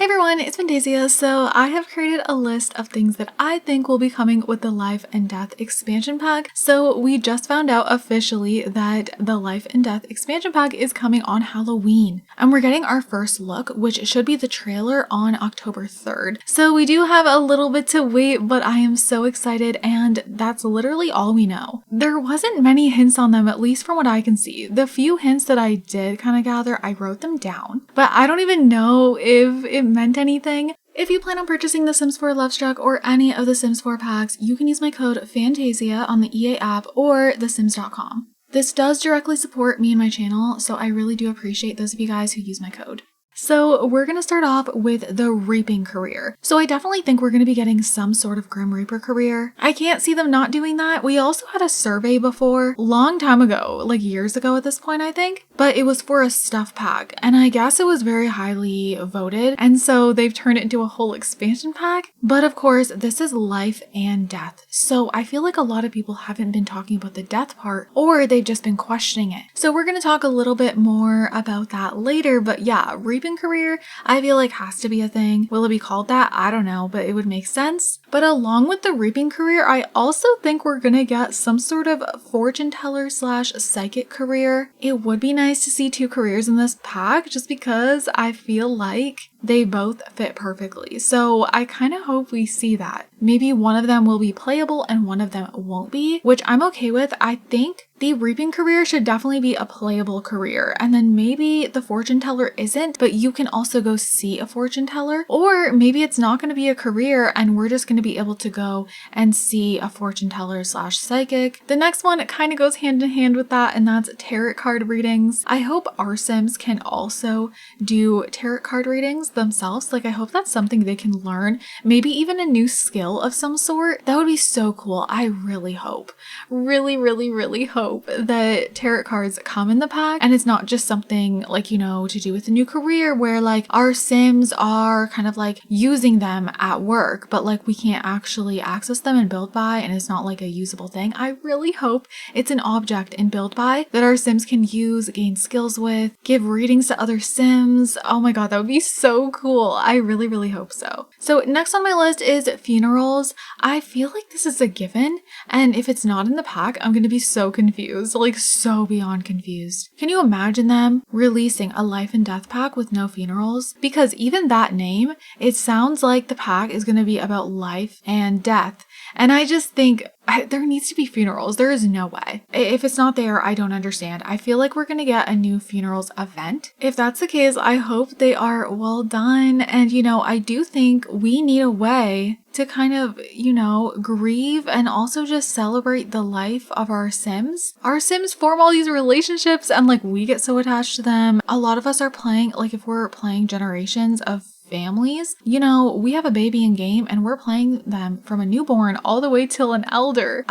Hey everyone, it's Fantayzia. So I have created a list of things that I think will be coming with the Life and Death expansion pack. So we just found out officially that the Life and Death expansion pack is coming on Halloween. And we're getting our first look, which should be the trailer on October 3rd. So we do have a little bit to wait, but I am so excited and that's literally all we know. There wasn't many hints on them, at least from what I can see. The few hints that I did kind of gather, I wrote them down, but I don't even know if it meant anything. If you plan on purchasing The Sims 4 Lovestruck or any of the Sims 4 packs, you can use my code FANTAYZIA on the EA app or thesims.com. This does directly support me and my channel, so I really do appreciate those of you guys who use my code. So we're going to start off with the Reaping career. So I definitely think we're going to be getting some sort of Grim Reaper career. I can't see them not doing that. We also had a survey before, long time ago, like years ago at this point I think, but it was for a stuff pack and I guess it was very highly voted and so they've turned it into a whole expansion pack. But of course this is Life and Death, so I feel like a lot of people haven't been talking about the death part or they've just been questioning it. So we're going to talk a little bit more about that later, but yeah, Reaping career I feel like has to be a thing. Will it be called that? I don't know, but it would make sense. But along with the Reaping career, I also think we're gonna get some sort of fortune teller / psychic career. It would be nice to see two careers in this pack just because I feel like they both fit perfectly. So I kind of hope we see that. Maybe one of them will be playable and one of them won't be, which I'm okay with. I think the Reaping career should definitely be a playable career. And then maybe the fortune teller isn't, but you can also go see a fortune teller. Or maybe it's not going to be a career and we're just going to be able to go and see a fortune teller / psychic. The next one kind of goes hand in hand with that, and that's tarot card readings. I hope our Sims can also do tarot card readings themselves. Like I hope that's something they can learn, maybe even a new skill of some sort. That would be so cool. I really hope, really hope that tarot cards come in the pack and it's not just something like, you know, to do with a new career where like our Sims are kind of like using them at work, but like we can't actually access them in build by and it's not like a usable thing. I really hope it's an object in build by that our Sims can use, gain skills with, give readings to other Sims. Oh my god, that would be so cool. I really hope so. So next on my list is funerals. I feel like this is a given, and if it's not in the pack, I'm gonna be so confused, like so beyond confused. Can you imagine them releasing a Life and Death pack with no funerals? Because even that name, it sounds like the pack is gonna be about life and death. And I just think there needs to be funerals. There is no way. If it's not there, I don't understand. I feel like we're going to get a new funerals event. If that's the case, I hope they are well done. And, you know, I do think we need a way to kind of, you know, grieve and also just celebrate the life of our Sims. Our Sims form all these relationships and like we get so attached to them. A lot of us are playing, like if we're playing generations of families, you know, we have a baby in game and we're playing them from a newborn all the way till an elder.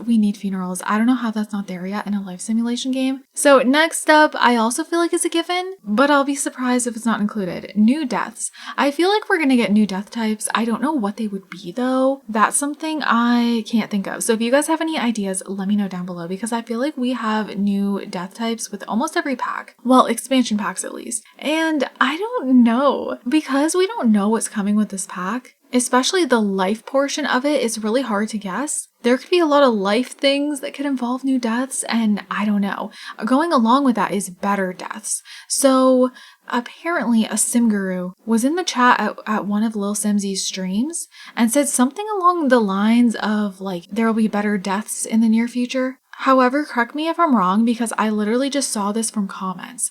We need funerals. I don't know how that's not there yet in a life simulation game. So next up, I also feel like it's a given, but I'll be surprised if it's not included. New deaths. I feel like we're gonna get new death types. I don't know what they would be though. That's something I can't think of. So if you guys have any ideas, let me know down below because I feel like we have new death types with almost every pack. Well, expansion packs at least. And I don't know because we don't know what's coming with this pack, especially the life portion of it is really hard to guess. There could be a lot of life things that could involve new deaths and I don't know. Going along with that is better deaths. So apparently a sim guru was in the chat at one of Lil Simsy's streams and said something along the lines of like, there will be better deaths in the near future. However, correct me if I'm wrong because I literally just saw this from comments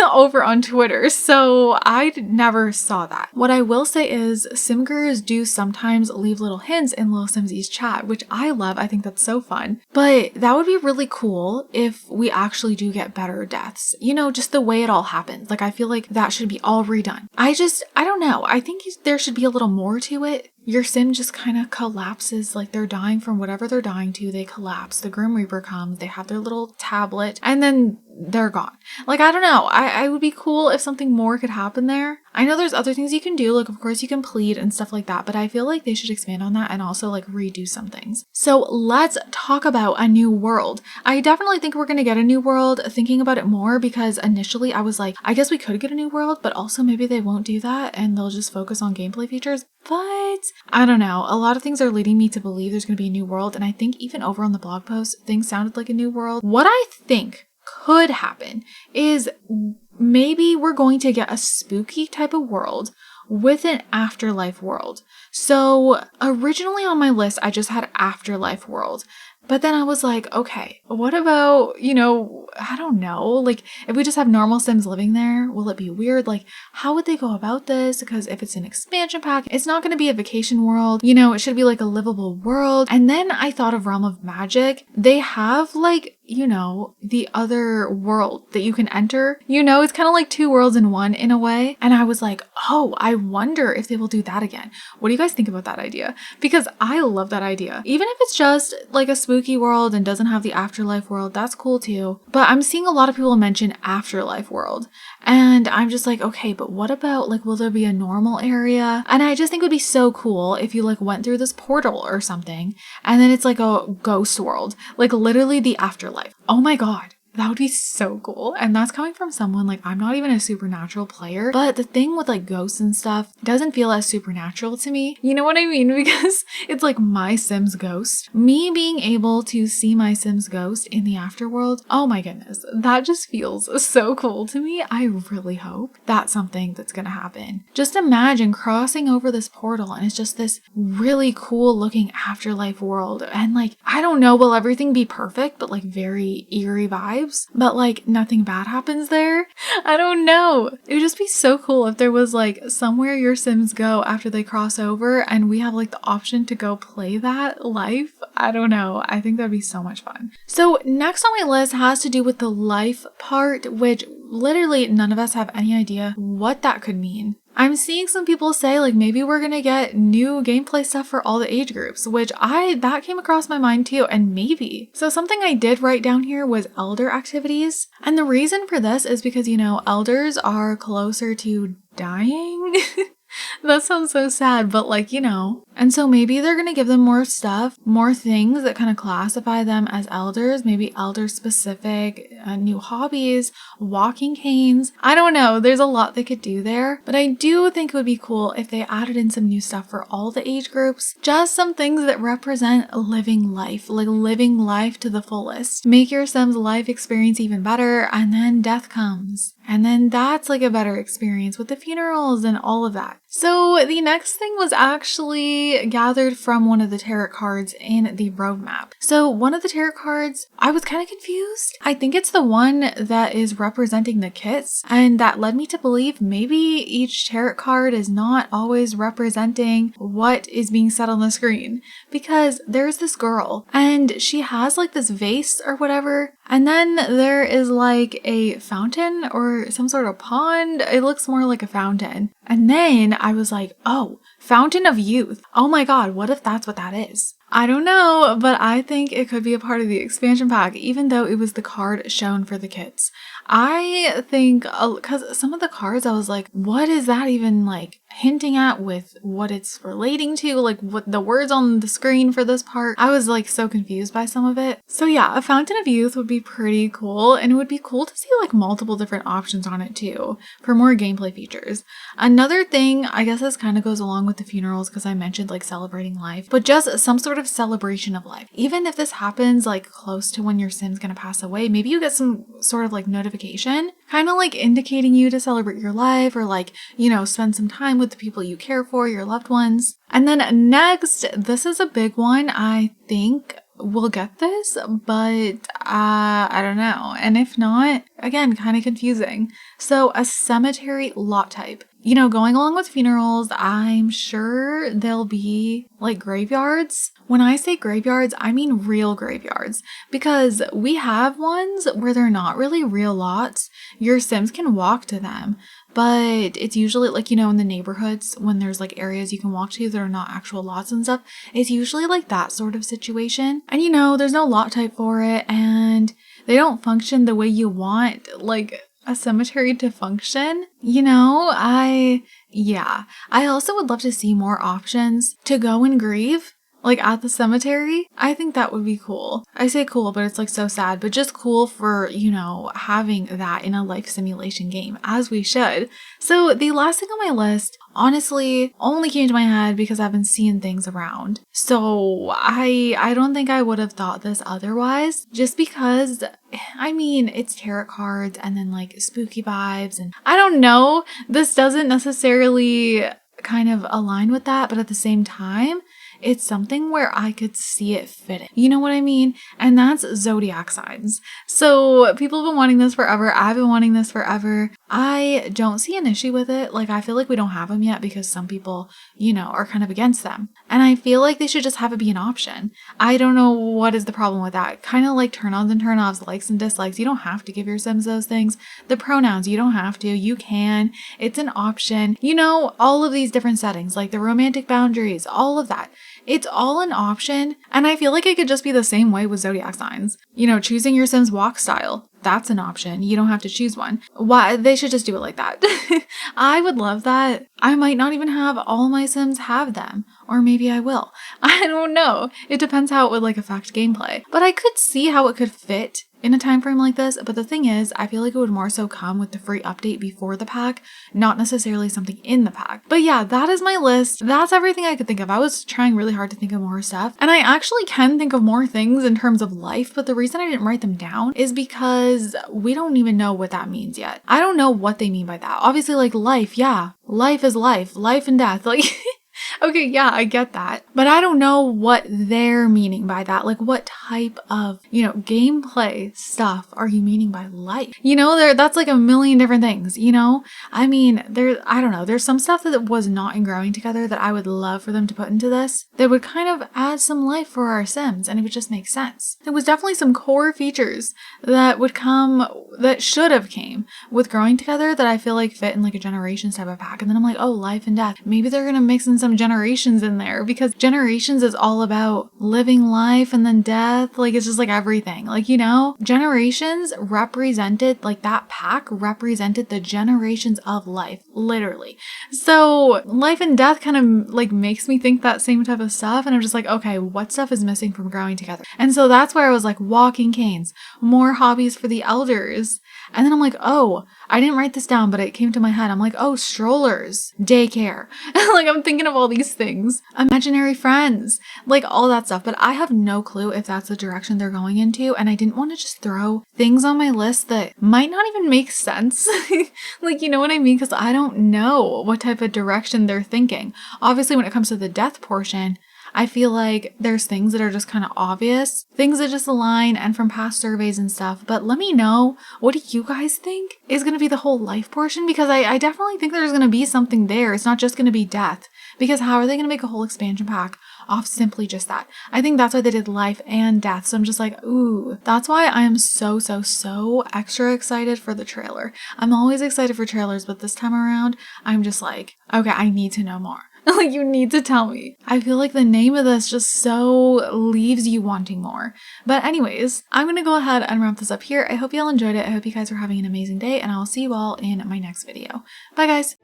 over on Twitter, so I never saw that. What I will say is sim gurus do sometimes leave little hints in Lil Simsy's chat, which I love. I think that's so fun. But that would be really cool if we actually do get better deaths. You know, just the way it all happens. Like I feel like that should be all redone. I don't know. I think there should be a little more to it. Your Sim just kind of collapses, like they're dying from whatever they're dying to, they collapse. The Grim Reaper comes, they have their little tablet, and then they're gone. Like, I don't know. I would be cool if something more could happen there. I know there's other things you can do. Like, of course you can plead and stuff like that, but I feel like they should expand on that and also like redo some things. So let's talk about a new world. I definitely think we're going to get a new world, thinking about it more, because initially I was like, I guess we could get a new world, but also maybe they won't do that and they'll just focus on gameplay features. But I don't know. A lot of things are leading me to believe there's going to be a new world. And I think even over on the blog post, things sounded like a new world. What I think could happen is maybe we're going to get a spooky type of world with an afterlife world. So originally on my list, I just had afterlife world. But then I was like, okay, what about, I don't know, like if we just have normal Sims living there, will it be weird? Like, how would they go about this? Because if it's an expansion pack, it's not going to be a vacation world. It should be like a livable world. And then I thought of Realm of Magic. They have like, the other world that you can enter. It's kind of like two worlds in one in a way. And I was like, oh, I wonder if they will do that again. What do you guys think about that idea? Because I love that idea. Even if it's just like a spooky world and doesn't have the afterlife world, that's cool too. But I'm seeing a lot of people mention afterlife world. And I'm just like, okay, but what about like, will there be a normal area? And I just think it would be so cool if you like went through this portal or something and then it's like a ghost world, like literally the afterlife. Oh my God. That would be so cool. And that's coming from someone like, I'm not even a supernatural player, but the thing with like ghosts and stuff doesn't feel as supernatural to me. You know what I mean? Because it's like my Sims ghost. Me being able to see my Sims ghost in the afterworld. Oh my goodness. That just feels so cool to me. I really hope that's something that's going to happen. Just imagine crossing over this portal and it's just this really cool looking afterlife world. And like, I don't know, will everything be perfect, but like very eerie vibes? But like nothing bad happens there. I don't know. It would just be so cool if there was like somewhere your Sims go after they cross over and we have like the option to go play that life. I don't know. I think that'd be so much fun. So next on my list has to do with the life part, which literally none of us have any idea what that could mean. I'm seeing some people say like maybe we're gonna get new gameplay stuff for all the age groups, which that came across my mind too, and maybe. So something I did write down here was elder activities. And the reason for this is because, elders are closer to dying. That sounds so sad, but like, And so maybe they're going to give them more stuff, more things that kind of classify them as elders, maybe elder specific, new hobbies, walking canes. I don't know. There's a lot they could do there, but I do think it would be cool if they added in some new stuff for all the age groups. Just some things that represent living life, like living life to the fullest. Make your Sims life experience even better, and then death comes. And then that's like a better experience with the funerals and all of that. So the next thing was actually gathered from one of the tarot cards in the roadmap. So one of the tarot cards, I was kind of confused. I think it's the one that is representing the kits, and that led me to believe maybe each tarot card is not always representing what is being said on the screen, because there's this girl and she has like this vase or whatever, and then there is like a fountain or some sort of pond. It looks more like a fountain. And then I was like, oh, Fountain of Youth. Oh my God, what if that's what that is? I don't know, but I think it could be a part of the expansion pack, even though it was the card shown for the kits. I think, because some of the cards I was like, what is that even like hinting at with what it's relating to? Like what the words on the screen for this part? I was like so confused by some of it. So yeah, a Fountain of Youth would be pretty cool, and it would be cool to see like multiple different options on it too for more gameplay features. Another thing, I guess this kind of goes along with the funerals because I mentioned like celebrating life, but just some sort of celebration of life. Even if this happens like close to when your Sim's gonna pass away, maybe you get some sort of like notification, kind of like indicating you to celebrate your life, or like, spend some time with the people you care for, your loved ones. And then next, this is a big one. I think we'll get this, but I don't know. And if not, again, kind of confusing. So a cemetery lot type. Going along with funerals, I'm sure there'll be like graveyards. When I say graveyards, I mean real graveyards, because we have ones where they're not really real lots. Your Sims can walk to them, but it's usually like, in the neighborhoods when there's like areas you can walk to that are not actual lots and stuff. It's usually like that sort of situation. And there's no lot type for it, and they don't function the way you want, like, a cemetery to function. You know, I also would love to see more options to go and grieve, like at the cemetery. I think that would be cool. I say cool, but it's like so sad, but just cool for, you know, having that in a life simulation game, as we should. So the last thing on my list honestly only came to my head because I've been seeing things around. So I don't think I would have thought this otherwise, just because, I mean, it's tarot cards and then like spooky vibes, and I don't know, this doesn't necessarily kind of align with that, but at the same time, it's something where I could see it fitting. You know what I mean? And that's zodiac signs. So people have been wanting this forever. I've been wanting this forever. I don't see an issue with it. Like, I feel like we don't have them yet because some people, you know, are kind of against them. And I feel like they should just have it be an option. I don't know what is the problem with that. Kind of like turn-ons and turn-offs, likes and dislikes. You don't have to give your Sims those things. The pronouns, you don't have to. You can. It's an option. You know, all of these different settings, like the romantic boundaries, all of that. It's all an option, and I feel like it could just be the same way with zodiac signs. You know, choosing your Sim's walk style, that's an option. You don't have to choose one. Why? They should just do it like that. I would love that. I might not even have all my Sims have them, or maybe I will. I don't know. It depends how it would like affect gameplay, but I could see how it could fit in a time frame like this. But the thing is, I feel like it would more so come with the free update before the pack, not necessarily something in the pack. But yeah, that is my list. That's everything I could think of. I was trying really hard to think of more stuff, and I actually can think of more things in terms of life, but the reason I didn't write them down is because we don't even know what that means yet. I don't know what they mean by that. Obviously, like life, yeah, life is life and death, like okay, yeah, I get that. But I don't know what they're meaning by that. Like, what type of, you know, gameplay stuff are you meaning by life? You know, that's like a million different things, you know? I mean, I don't know. There's some stuff that was not in Growing Together that I would love for them to put into this that would kind of add some life for our Sims, and it would just make sense. There was definitely some core features that would come, that should have came with Growing Together, that I feel like fit in like a Generations type of pack. And then I'm like, oh, life and death. Maybe they're gonna mix in some Generations in there, because Generations is all about living life and then death. Like, it's just like everything. Like, you know, Generations represented, like that pack represented the generations of life, literally. So life and death kind of like makes me think that same type of stuff. And I'm just like, okay, what stuff is missing from Growing Together? And so that's where I was like, walking canes, more hobbies for the elders. And then I'm like, oh, I didn't write this down, but it came to my head. I'm like, oh, strollers, daycare. Like, I'm thinking of all these things, imaginary friends, like all that stuff. But I have no clue if that's the direction they're going into. And I didn't want to just throw things on my list that might not even make sense. Like, you know what I mean? Because I don't know what type of direction they're thinking. Obviously, when it comes to the death portion, I feel like there's things that are just kind of obvious, things that just align, and from past surveys and stuff. But let me know, what do you guys think is going to be the whole life portion? Because I definitely think there's going to be something there. It's not just going to be death, because how are they going to make a whole expansion pack off simply just that? I think that's why they did life and death. So I'm just like, ooh, that's why I am so extra excited for the trailer. I'm always excited for trailers, but this time around, I'm just like, okay, I need to know more. Like, you need to tell me. I feel like the name of this just so leaves you wanting more. But anyways, I'm going to go ahead and wrap this up here. I hope you all enjoyed it. I hope you guys are having an amazing day, and I'll see you all in my next video. Bye, guys.